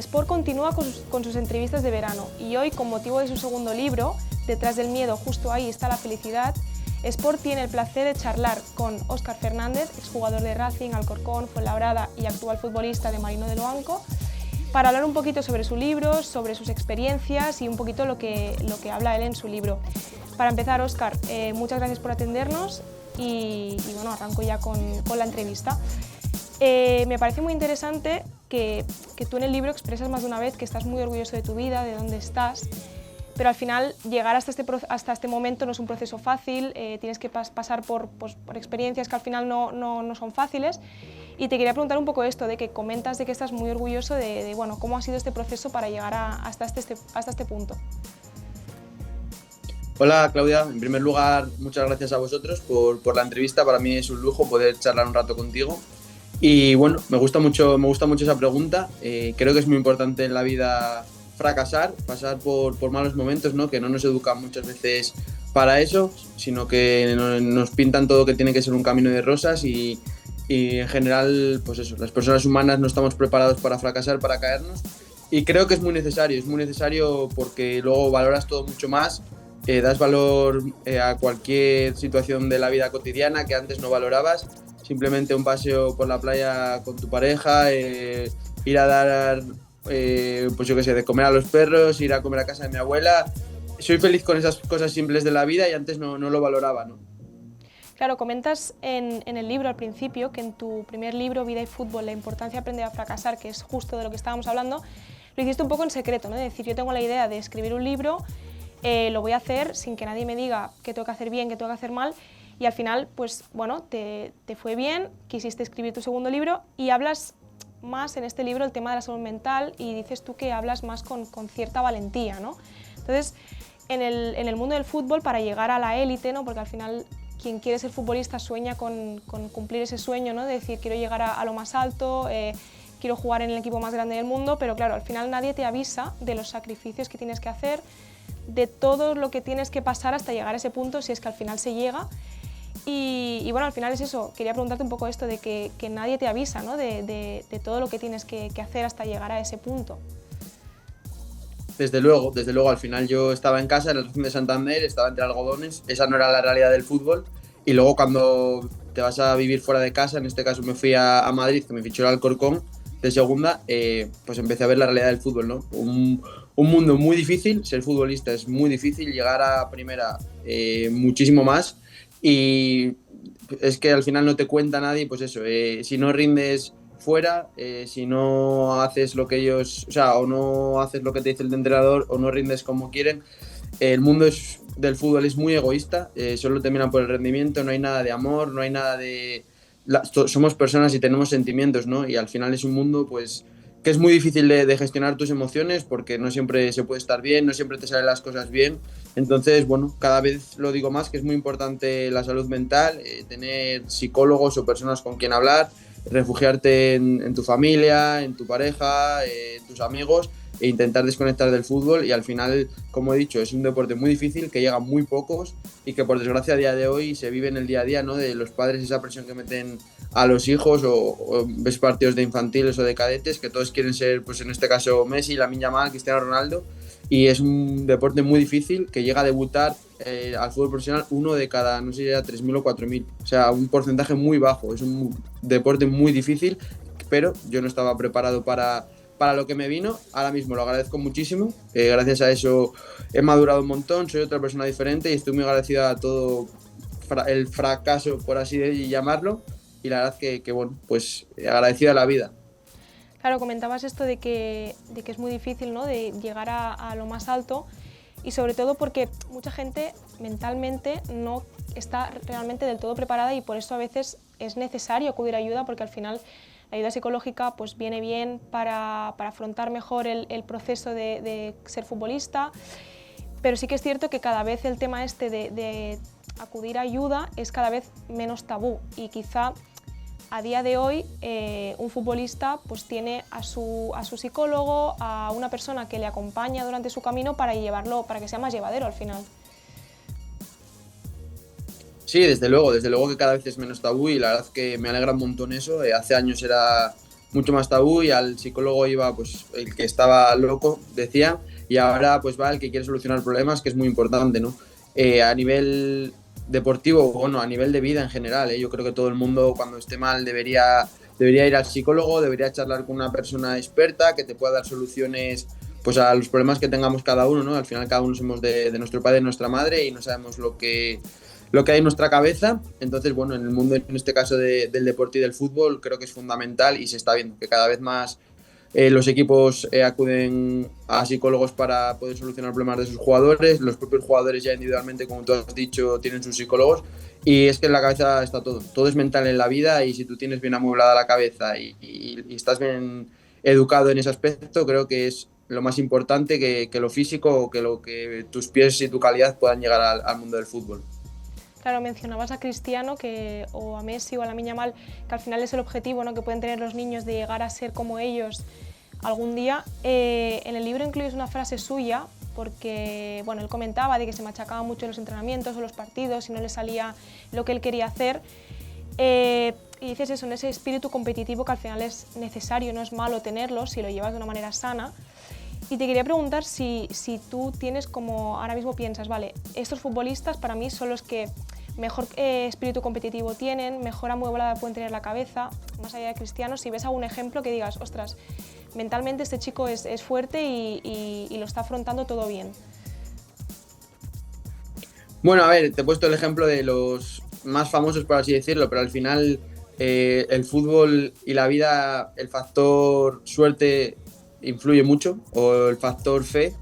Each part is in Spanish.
Sport continúa con sus entrevistas de verano y hoy, con motivo de su segundo libro, Detrás del miedo, justo ahí está la felicidad, Sport tiene el placer de charlar con Óscar Fernández, exjugador de Racing, Alcorcón, Fuenlabrada y actual futbolista de Marino de Loanco, para hablar un poquito sobre su libro, sobre sus experiencias y un poquito lo que habla él en su libro. Para empezar, Óscar, muchas gracias por atendernos y bueno, arranco ya con la entrevista. Me parece muy interesante que tú en el libro expresas más de una vez que estás muy orgulloso de tu vida, de dónde estás, pero al final llegar hasta este momento no es un proceso fácil, tienes que pasar por experiencias que al final no son fáciles. Y te quería preguntar un poco esto, de que comentas de que estás muy orgulloso de bueno, cómo ha sido este proceso para llegar hasta este punto. Hola Claudia, en primer lugar muchas gracias a vosotros por la entrevista, para mí es un lujo poder charlar un rato contigo. Y bueno, me gusta mucho esa pregunta. Creo que es muy importante en la vida fracasar, pasar por malos momentos, ¿no? Que no nos educan muchas veces para eso, sino que nos pintan todo que tiene que ser un camino de rosas y en general, pues eso, las personas humanas no estamos preparados para fracasar, para caernos, y creo que es muy necesario porque luego valoras todo mucho más, das valor a cualquier situación de la vida cotidiana que antes no valorabas. Simplemente un paseo por la playa con tu pareja, ir a dar, pues yo qué sé, de comer a los perros, ir a comer a casa de mi abuela. Soy feliz con esas cosas simples de la vida y antes no lo valoraba, ¿no? Claro, comentas en el libro al principio que en tu primer libro, Vida y Fútbol, la importancia de aprender a fracasar, que es justo de lo que estábamos hablando, lo hiciste un poco en secreto, ¿no? Es decir, yo tengo la idea de escribir un libro, lo voy a hacer sin que nadie me diga qué tengo que hacer bien, qué tengo que hacer mal. Y al final, pues bueno, te fue bien, quisiste escribir tu segundo libro y hablas más en este libro el tema de la salud mental y dices tú que hablas más con cierta valentía, ¿no? Entonces, en el mundo del fútbol, para llegar a la élite, ¿no? Porque al final quien quiere ser futbolista sueña con cumplir ese sueño, ¿no? De decir, quiero llegar a lo más alto, quiero jugar en el equipo más grande del mundo, pero claro, al final nadie te avisa de los sacrificios que tienes que hacer, de todo lo que tienes que pasar hasta llegar a ese punto, si es que al final se llega. Y bueno, al final es eso, quería preguntarte un poco esto de que nadie te avisa, ¿no? de todo lo que tienes que hacer hasta llegar a ese punto. Desde luego, al final yo estaba en casa en el Racing de Santander, estaba entre algodones, esa no era la realidad del fútbol, y luego cuando te vas a vivir fuera de casa, en este caso me fui a Madrid, que me fichó el Alcorcón de segunda, pues empecé a ver la realidad del fútbol, ¿no? Un mundo muy difícil, ser futbolista es muy difícil, llegar a primera muchísimo más. Y es que al final no te cuenta nadie, pues eso, si no rindes fuera, si no haces lo que ellos, o sea, o no haces lo que te dice el entrenador o no rindes como quieren, el mundo del fútbol es muy egoísta, solo te miran por el rendimiento, no hay nada de amor, no hay nada de... somos personas y tenemos sentimientos, ¿no? Y al final es un mundo, pues, que es muy difícil de gestionar tus emociones porque no siempre se puede estar bien, no siempre te salen las cosas bien. Entonces, bueno, cada vez lo digo más, que es muy importante la salud mental, tener psicólogos o personas con quien hablar, refugiarte en tu familia, en tu pareja, en tus amigos, e intentar desconectar del fútbol. Y al final, como he dicho, es un deporte muy difícil, que llegan muy pocos y que por desgracia a día de hoy se vive en el día a día, ¿no? De los padres, esa presión que meten a los hijos, o ves partidos de infantiles o de cadetes que todos quieren ser, pues en este caso Messi, Lamine Yamal, Cristiano Ronaldo, y es un deporte muy difícil que llega a debutar al fútbol profesional uno de cada, no sé si era 3.000 o 4.000, o sea, un porcentaje muy bajo. Es un deporte muy difícil, pero yo no estaba preparado para lo que me vino. Ahora mismo lo agradezco muchísimo, gracias a eso he madurado un montón, soy otra persona diferente y estoy muy agradecido a todo el fracaso, por así llamarlo, y la verdad que bueno, pues agradecido a la vida. Claro, comentabas esto de que es muy difícil, ¿no? De llegar a lo más alto, y sobre todo porque mucha gente mentalmente no está realmente del todo preparada, y por eso a veces es necesario acudir a ayuda, porque al final la ayuda psicológica pues viene bien para afrontar mejor el proceso de ser futbolista, pero sí que es cierto que cada vez el tema este de acudir a ayuda es cada vez menos tabú, y quizá a día de hoy un futbolista pues tiene a su psicólogo, a una persona que le acompaña durante su camino para que sea más llevadero al final. Sí, desde luego que cada vez es menos tabú, y la verdad que me alegra un montón eso. Hace años era mucho más tabú y al psicólogo iba pues el que estaba loco, decía, y ahora pues va el que quiere solucionar problemas, que es muy importante, ¿no? A nivel deportivo, bueno, a nivel de vida en general, yo creo que todo el mundo cuando esté mal debería ir al psicólogo, debería charlar con una persona experta que te pueda dar soluciones pues a los problemas que tengamos cada uno, ¿no? Al final cada uno somos de nuestro padre y nuestra madre y no sabemos lo que hay en nuestra cabeza. Entonces, bueno, en el mundo, en este caso del deporte y del fútbol, creo que es fundamental y se está viendo que cada vez más los equipos acuden a psicólogos para poder solucionar problemas de sus jugadores. Los propios jugadores ya individualmente, como tú has dicho, tienen sus psicólogos. Y es que en la cabeza está todo. Todo es mental en la vida y si tú tienes bien amueblada la cabeza y estás bien educado en ese aspecto, creo que es lo más importante que lo físico o que lo que tus pies y tu calidad puedan llegar al mundo del fútbol. Claro, mencionabas a Cristiano o a Messi o a Lamine Yamal, que al final es el objetivo, ¿no?, que pueden tener los niños de llegar a ser como ellos algún día. En el libro incluyes una frase suya, porque bueno, él comentaba de que se machacaba mucho en los entrenamientos o los partidos y no le salía lo que él quería hacer. Y dices eso, en ese espíritu competitivo que al final es necesario, no es malo tenerlo si lo llevas de una manera sana. Y te quería preguntar si tú tienes como, ahora mismo piensas, vale, estos futbolistas para mí son los que mejor espíritu competitivo tienen, mejor amueblada pueden tener la cabeza, más allá de Cristiano, si ves algún ejemplo que digas, ostras, mentalmente este chico es fuerte y lo está afrontando todo bien. Bueno, a ver, te he puesto el ejemplo de los más famosos, por así decirlo, pero al final el fútbol y la vida, el factor suerte influye mucho, o el factor fe.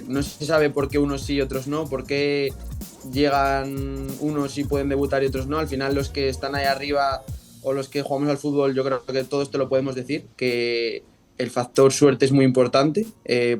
No se sabe por qué unos sí y otros no, por qué llegan unos y pueden debutar y otros no. Al final los que están ahí arriba o los que jugamos al fútbol, yo creo que todo esto lo podemos decir, que el factor suerte es muy importante,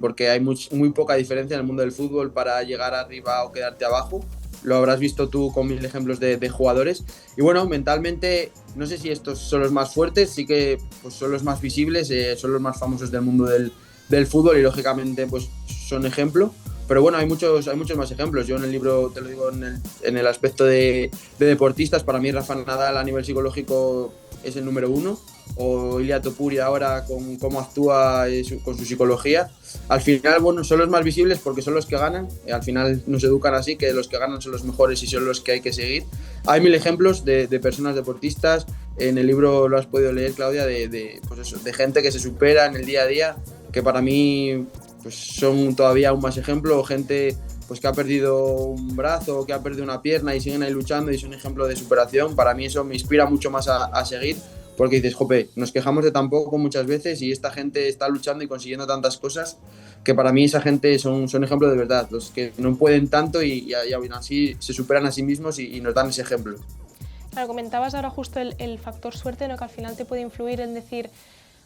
porque hay muy poca diferencia en el mundo del fútbol para llegar arriba o quedarte abajo. Lo habrás visto tú con mil ejemplos de jugadores. Y bueno, mentalmente, no sé si estos son los más fuertes, sí que pues, son los más visibles, son los más famosos del mundo del fútbol y lógicamente pues, son ejemplo. Pero bueno, hay muchos más ejemplos. Yo en el libro te lo digo en el aspecto de deportistas. Para mí Rafa Nadal a nivel psicológico es el número uno. O Ilia Topuria ahora con cómo actúa con su psicología. Al final, bueno, son los más visibles porque son los que ganan. Al final nos educan así, que los que ganan son los mejores y son los que hay que seguir. Hay mil ejemplos de personas deportistas. En el libro lo has podido leer, Claudia, pues eso, de gente que se supera en el día a día, que para mí pues son todavía aún más ejemplos. Gente pues que ha perdido un brazo o que ha perdido una pierna y siguen ahí luchando y son ejemplo de superación. Para mí eso me inspira mucho más a seguir. Porque dices, jope, nos quejamos de tan poco muchas veces y esta gente está luchando y consiguiendo tantas cosas que para mí esa gente son ejemplos de verdad, los que no pueden tanto y aún así se superan a sí mismos y nos dan ese ejemplo. Claro, comentabas ahora justo el factor suerte, ¿no?, que al final te puede influir en decir,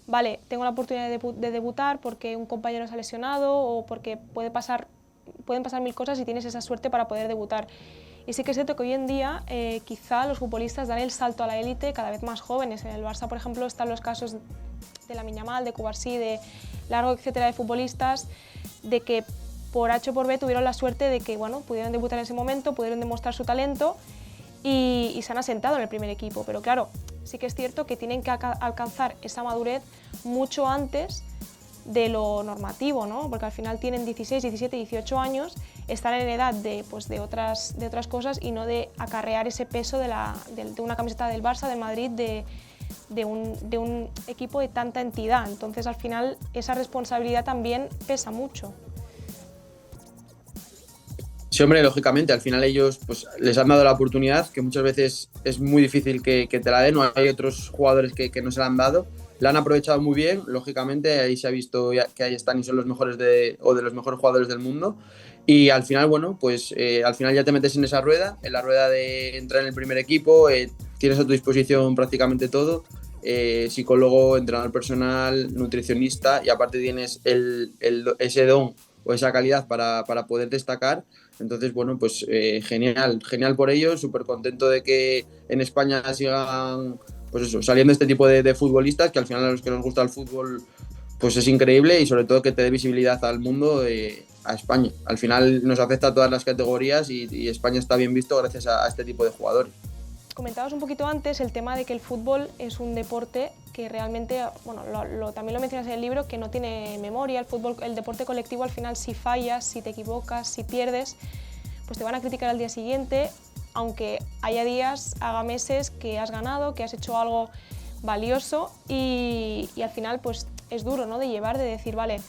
vale, tengo la oportunidad de debutar porque un compañero se ha lesionado o porque pueden pasar mil cosas y tienes esa suerte para poder debutar. Y sí que es cierto que hoy en día quizá los futbolistas dan el salto a la élite cada vez más jóvenes. En el Barça, por ejemplo, están los casos de Lamine Yamal, de Cubarsí, de largo etcétera de futbolistas, de que por H o por B tuvieron la suerte de que bueno, pudieron debutar en ese momento, pudieron demostrar su talento y se han asentado en el primer equipo. Pero claro, sí que es cierto que tienen que alcanzar esa madurez mucho antes de lo normativo, ¿no? Porque al final tienen 16, 17, 18 años, están en edad de otras cosas y no de acarrear ese peso de una camiseta del Barça, del Madrid, de un equipo de tanta entidad. Entonces al final esa responsabilidad también pesa mucho. Sí, hombre, lógicamente, al final ellos pues, les han dado la oportunidad, que muchas veces es muy difícil que te la den, o hay otros jugadores que no se la han dado. La han aprovechado muy bien, lógicamente, ahí se ha visto que ahí están y son los mejores de los mejores jugadores del mundo. Y al final, bueno, pues al final ya te metes en esa rueda, en la rueda de entrar en el primer equipo, tienes a tu disposición prácticamente todo, psicólogo, entrenador personal, nutricionista, y aparte tienes ese don o esa calidad para poder destacar. Entonces, bueno, pues genial por ellos, súper contento de que en España sigan pues eso, saliendo este tipo de futbolistas, que al final a los que nos gusta el fútbol pues es increíble y sobre todo que te dé visibilidad al mundo, a España. Al final nos afecta a todas las categorías y España está bien visto gracias a este tipo de jugadores. Comentabas un poquito antes el tema de que el fútbol es un deporte que realmente, bueno, también lo mencionas en el libro, que no tiene memoria. El fútbol, el deporte colectivo, al final, si fallas, si te equivocas, si pierdes, pues te van a criticar al día siguiente, aunque haya días, haga meses que has ganado, que has hecho algo valioso y al final pues es duro, ¿no?, de llevar, de decir, vale,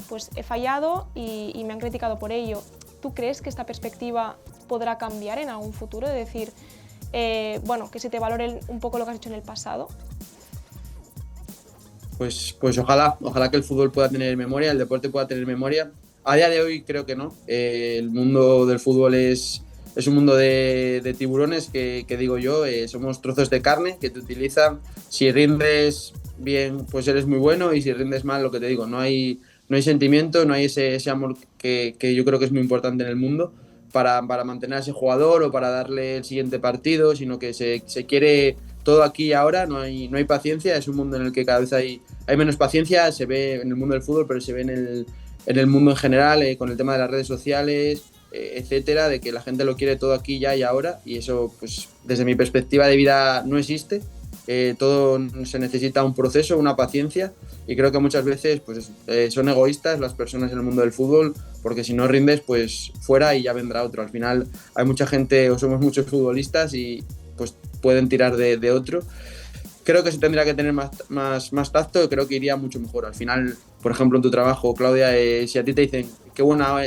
pues he fallado y me han criticado por ello. ¿Tú crees que esta perspectiva podrá cambiar en algún futuro? De decir, bueno, que se te valore un poco lo que has hecho en el pasado. Pues ojalá que el fútbol pueda tener memoria, el deporte pueda tener memoria. A día de hoy creo que no. El mundo del fútbol es un mundo de tiburones que digo yo, somos trozos de carne que te utilizan. Si rindes bien, pues eres muy bueno, y si rindes mal, lo que te digo, no hay sentimiento, no hay ese amor que yo creo que es muy importante en el mundo para mantener a ese jugador o para darle el siguiente partido, sino que se quiere todo aquí y ahora, no hay paciencia. Es un mundo en el que cada vez hay menos paciencia, se ve en el mundo del fútbol, pero se ve en el mundo en general, con el tema de las redes sociales, etcétera, de que la gente lo quiere todo aquí, ya y ahora, y eso, pues desde mi perspectiva de vida, no existe. Todo se necesita un proceso, una paciencia, y creo que muchas veces pues, son egoístas las personas en el mundo del fútbol, porque si no rindes, pues fuera y ya vendrá otro. Al final hay mucha gente, o somos muchos futbolistas, y pues pueden tirar de otro. Creo que se tendría que tener más tacto, y creo que iría mucho mejor. Al final, por ejemplo, en tu trabajo, Claudia, si a ti te dicen qué buena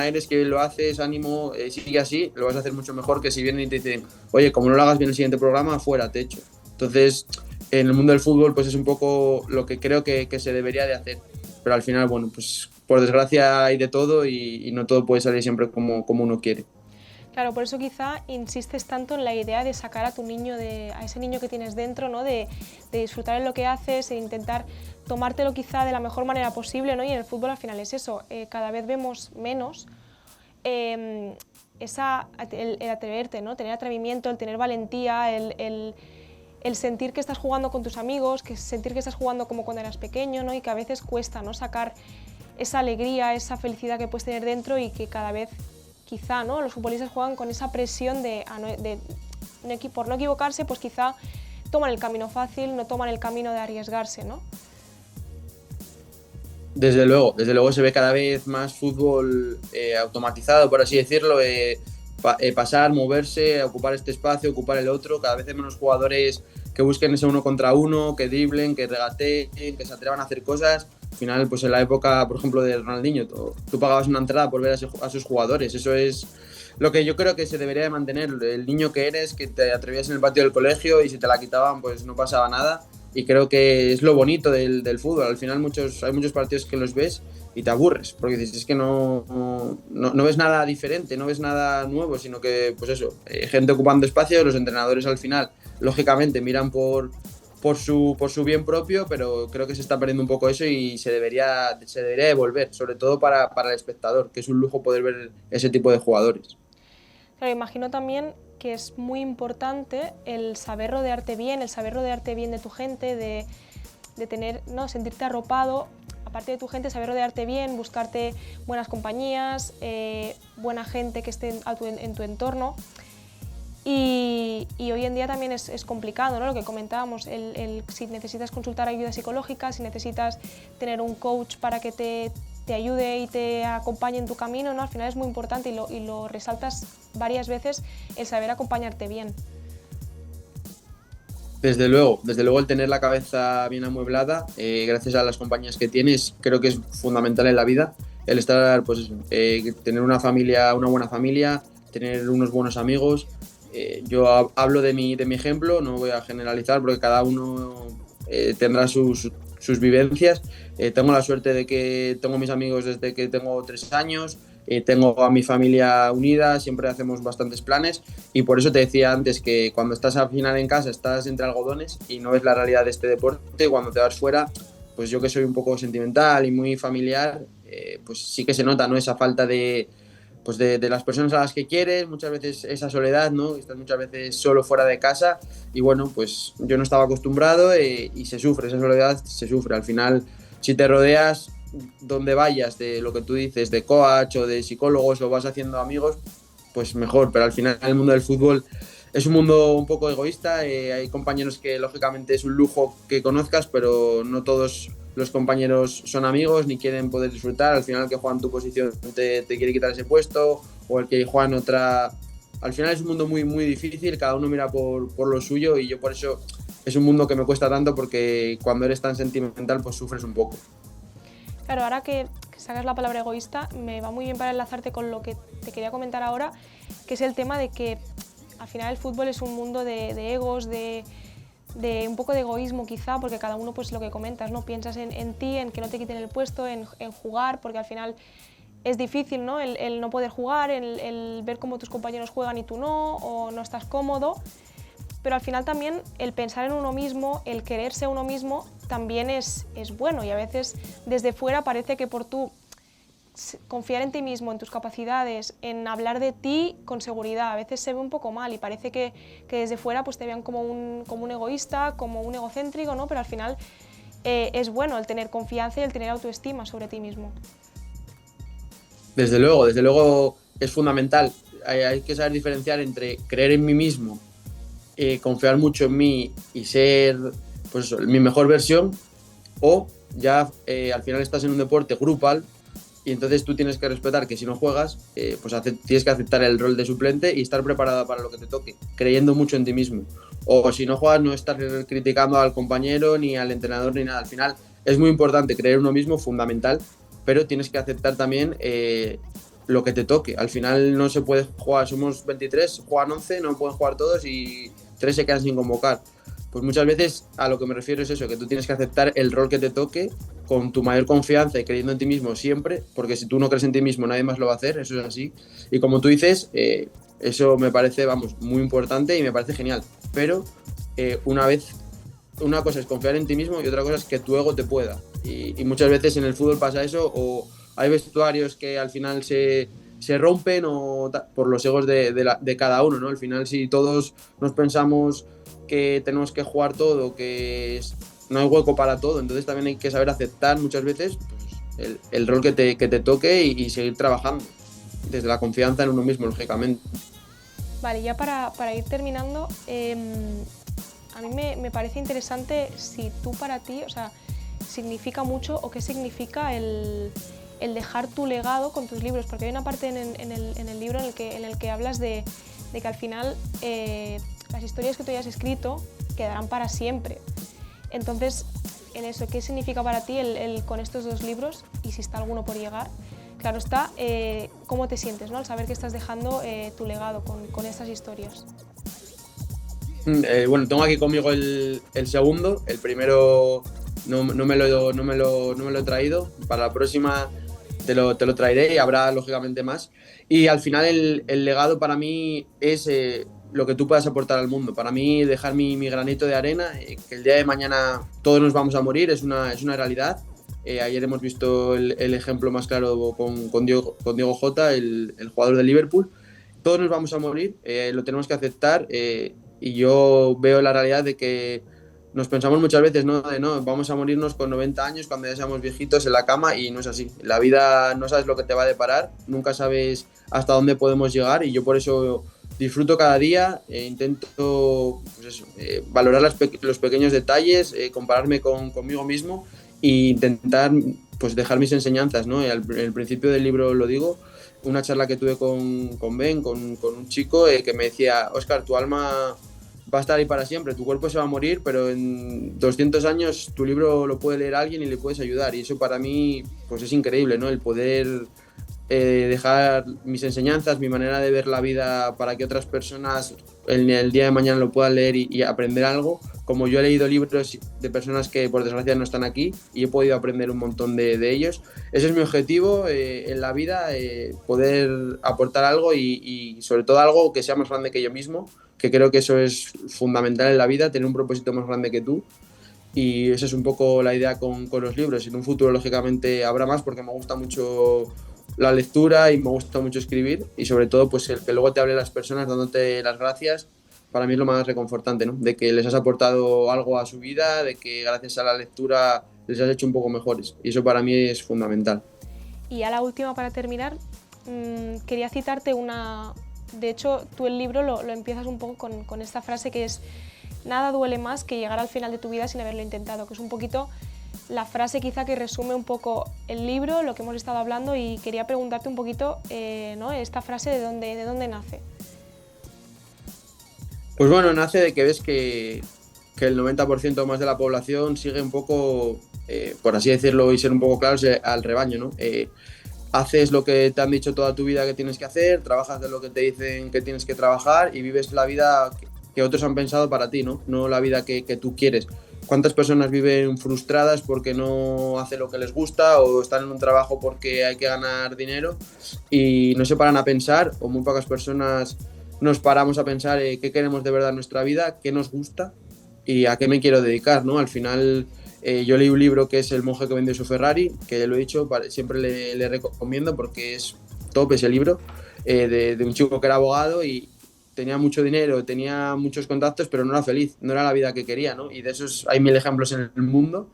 eres, que bien lo haces, ánimo, sigue así, lo vas a hacer mucho mejor que si vienen y te dicen, oye, como no lo hagas bien el siguiente programa, fuera, te echo. Entonces, en el mundo del fútbol, pues es un poco lo que creo que se debería de hacer. Pero al final, bueno, pues por desgracia hay de todo, y no todo puede salir siempre como uno quiere. Claro, por eso quizá insistes tanto en la idea de sacar a tu niño, a ese niño que tienes dentro, ¿no?, de disfrutar en lo que haces, e intentar tomártelo quizá de la mejor manera posible, ¿no? Y en el fútbol al final es eso, cada vez vemos menos el atreverte, ¿no?, tener atrevimiento, el tener valentía, el sentir que estás jugando con tus amigos, sentir que estás jugando como cuando eras pequeño, ¿no?, y que a veces cuesta, ¿no?, sacar esa alegría, esa felicidad que puedes tener dentro, y que cada vez quizá, ¿no?, los futbolistas juegan con esa presión por no equivocarse, pues quizá toman el camino fácil, no toman el camino de arriesgarse, ¿no? Desde luego se ve cada vez más fútbol automatizado, por así decirlo, pasar, moverse, ocupar este espacio, ocupar el otro. Cada vez hay menos jugadores que busquen ese uno contra uno, que driblen, que regateen, que se atrevan a hacer cosas. Al final, pues en la época, por ejemplo, de Ronaldinho, tú pagabas una entrada por ver a sus jugadores. Eso es lo que yo creo que se debería de mantener. El niño que eres, que te atrevías en el patio del colegio, y si te la quitaban, pues no pasaba nada. Y creo que es lo bonito del fútbol. Al final hay muchos partidos que los ves y te aburres, porque dices, es que no ves nada diferente, no ves nada nuevo, sino que, pues eso, gente ocupando espacio. Los entrenadores al final, lógicamente, miran por su bien propio, pero creo que se está perdiendo un poco eso, y se debería de volver, sobre todo para el espectador, que es un lujo poder ver ese tipo de jugadores. Claro, imagino también que es muy importante el saber rodearte bien, de tu gente, de tener, ¿no?, sentirte arropado, aparte de tu gente, saber rodearte bien, buscarte buenas compañías, buena gente que esté en tu entorno. Y hoy en día también es complicado, ¿no?, lo que comentábamos, si necesitas consultar ayuda psicológica, si necesitas tener un coach para que te ayude y te acompañe en tu camino, ¿no? Al final es muy importante, y lo resaltas varias veces, el saber acompañarte bien. Desde luego el tener la cabeza bien amueblada, gracias a las compañías que tienes, creo que es fundamental en la vida. El estar, pues eso, tener una buena familia, tener unos buenos amigos. Yo hablo de mi ejemplo, no voy a generalizar porque cada uno tendrá sus vivencias. Tengo la suerte de que tengo mis amigos desde que tengo 3 años, tengo a mi familia unida, siempre hacemos bastantes planes, y por eso te decía antes que cuando estás al final en casa estás entre algodones y no ves la realidad de este deporte. Cuando te vas fuera, pues yo que soy un poco sentimental y muy familiar, pues sí que se nota, ¿no?, esa falta de las personas a las que quieres, muchas veces esa soledad, ¿no? Estás muchas veces solo fuera de casa, y bueno, pues yo no estaba acostumbrado, y se sufre, esa soledad se sufre. Al final, si te rodeas donde vayas de lo que tú dices, de coach o de psicólogos, o vas haciendo amigos, pues mejor. Pero al final, en el mundo del fútbol es un mundo un poco egoísta, hay compañeros que lógicamente es un lujo que conozcas, pero no todos los compañeros son amigos ni quieren poder disfrutar. Al final el que juega en tu posición te quiere quitar ese puesto, o el que juega en otra. Al final es un mundo muy, muy difícil, cada uno mira por lo suyo, y yo por eso es un mundo que me cuesta tanto, porque cuando eres tan sentimental pues sufres un poco. Claro, ahora que sacas la palabra egoísta, me va muy bien para enlazarte con lo que te quería comentar ahora, que es el tema de que al final el fútbol es un mundo de egos, de un poco de egoísmo quizá, porque cada uno, pues lo que comentas, ¿no? Piensas en ti, en que no te quiten el puesto, en jugar, porque al final es difícil, ¿no? El no poder jugar, el ver cómo tus compañeros juegan y tú no, o no estás cómodo. Pero al final también el pensar en uno mismo, el quererse a uno mismo, también es bueno, y a veces desde fuera parece que por tú confiar en ti mismo, en tus capacidades, en hablar de ti con seguridad, a veces se ve un poco mal y parece que desde fuera pues te vean como un egoísta, como un egocéntrico, ¿no? Pero al final es bueno el tener confianza y el tener autoestima sobre ti mismo. Desde luego es fundamental. Hay que saber diferenciar entre creer en mí mismo, confiar mucho en mí y ser, pues eso, mi mejor versión, o ya al final estás en un deporte grupal, y entonces tú tienes que respetar que si no juegas, pues tienes que aceptar el rol de suplente y estar preparada para lo que te toque, creyendo mucho en ti mismo. O si no juegas, no estar criticando al compañero, ni al entrenador, ni nada. Al final es muy importante creer en uno mismo, fundamental, pero tienes que aceptar también lo que te toque. Al final no se puede jugar, somos 23, juegan 11, no pueden jugar todos y 3 se quedan sin convocar. Pues muchas veces a lo que me refiero es eso, que tú tienes que aceptar el rol que te toque con tu mayor confianza y creyendo en ti mismo siempre, porque si tú no crees en ti mismo nadie más lo va a hacer, eso es así. Y como tú dices, eso me parece, vamos, muy importante y me parece genial. Pero una cosa es confiar en ti mismo y otra cosa es que tu ego te pueda. Y muchas veces en el fútbol pasa eso, o hay vestuarios que al final se rompen por los egos de cada uno, ¿no? Al final, si todos nos pensamos que tenemos que jugar todo, no hay hueco para todo, entonces también hay que saber aceptar muchas veces pues, el rol que te toque y seguir trabajando desde la confianza en uno mismo, lógicamente. Vale, ya para ir terminando, a mí me parece interesante si tú para ti, o sea, significa mucho o qué significa el dejar tu legado con tus libros, porque hay una parte en el libro en el que hablas de que al final las historias que tú hayas escrito quedarán para siempre. Entonces, en eso, ¿qué significa para ti con estos 2 libros? Y si está alguno por llegar, claro está, ¿cómo te sientes, ¿no? Al saber que estás dejando tu legado con estas historias. Bueno, tengo aquí conmigo el segundo, el primero no me lo he traído, para la próxima te lo traeré y habrá lógicamente más. Y al final el legado para mí es lo que tú puedas aportar al mundo. Para mí dejar mi granito de arena, que el día de mañana todos nos vamos a morir, es una realidad. Ayer hemos visto el ejemplo más claro con Diego Jota, el jugador de Liverpool. Todos nos vamos a morir, lo tenemos que aceptar, y yo veo la realidad de que nos pensamos muchas veces, ¿no? Vamos a morirnos con 90 años cuando ya seamos viejitos en la cama, y no es así. La vida no sabes lo que te va a deparar, nunca sabes hasta dónde podemos llegar, y yo por eso disfruto cada día, intento pues eso, valorar los pequeños detalles, compararme conmigo mismo e intentar pues dejar mis enseñanzas, ¿no? Al principio del libro lo digo, una charla que tuve con Ben, con un chico que me decía: Óscar, tu alma va a estar ahí para siempre, tu cuerpo se va a morir, pero en 200 años tu libro lo puede leer alguien y le puedes ayudar, y eso para mí pues es increíble, ¿no? El poder dejar mis enseñanzas, mi manera de ver la vida para que otras personas en el día de mañana lo puedan leer y aprender algo. Como yo he leído libros de personas que por desgracia no están aquí y he podido aprender un montón de ellos. Ese es mi objetivo en la vida, poder aportar algo y sobre todo algo que sea más grande que yo mismo, que creo que eso es fundamental en la vida, tener un propósito más grande que tú. Y esa es un poco la idea con los libros. En un futuro, lógicamente, habrá más, porque me gusta mucho la lectura y me gusta mucho escribir, y sobre todo pues el que luego te hable las personas dándote las gracias, para mí es lo más reconfortante, ¿no? De que les has aportado algo a su vida, de que gracias a la lectura les has hecho un poco mejores, y eso para mí es fundamental. Y a la última, para terminar, quería citarte una de hecho, tú el libro lo empiezas un poco con esta frase que es: nada duele más que llegar al final de tu vida sin haberlo intentado, que es un poquito la frase quizá que resume un poco el libro, lo que hemos estado hablando, y quería preguntarte un poquito, ¿no?, esta frase de dónde nace. Pues bueno, nace de que ves que el 90% más de la población sigue un poco, por así decirlo y ser un poco claros, al rebaño, ¿no? Haces lo que te han dicho toda tu vida que tienes que hacer, trabajas de lo que te dicen que tienes que trabajar y vives la vida que otros han pensado para ti, ¿no? No la vida que tú quieres. ¿Cuántas personas viven frustradas porque no hacen lo que les gusta o están en un trabajo porque hay que ganar dinero y no se paran a pensar, o muy pocas personas nos paramos a pensar qué queremos de verdad en nuestra vida, qué nos gusta y a qué me quiero dedicar, ¿no? Al final, yo leí un libro que es El monje que vendió su Ferrari, que lo he dicho, siempre le recomiendo porque es top ese libro, de un chico que era abogado y tenía mucho dinero, tenía muchos contactos, pero no era feliz, no era la vida que quería, ¿no? Y de esos hay mil ejemplos en el mundo.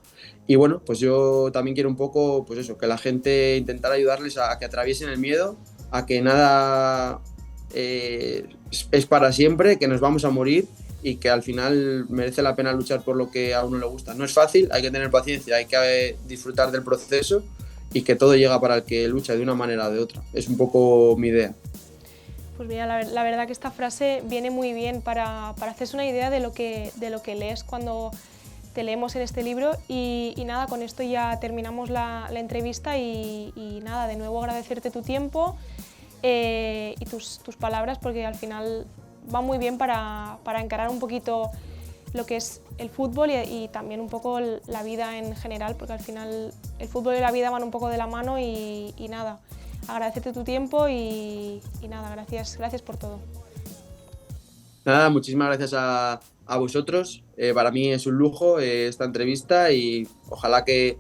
Y bueno, pues yo también quiero un poco, pues eso, que la gente, intentar ayudarles a que atraviesen el miedo, a que nada es para siempre, que nos vamos a morir y que al final merece la pena luchar por lo que a uno le gusta. No es fácil, hay que tener paciencia, hay que disfrutar del proceso y que todo llega para el que lucha de una manera o de otra. Es un poco mi idea. Pues mira, la verdad que esta frase viene muy bien para hacerse una idea de lo que lees cuando te leemos en este libro. Y nada, con esto ya terminamos la entrevista y nada, de nuevo agradecerte tu tiempo y tus palabras, porque al final va muy bien para encarar un poquito lo que es el fútbol y también un poco la vida en general, porque al final el fútbol y la vida van un poco de la mano y nada, agradecerte tu tiempo y nada, gracias por todo. Nada, muchísimas gracias a vosotros. Para mí es un lujo esta entrevista y ojalá que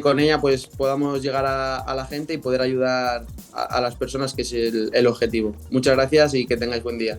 con ella pues podamos llegar a la gente y poder ayudar a las personas, que es el objetivo. Muchas gracias y que tengáis buen día.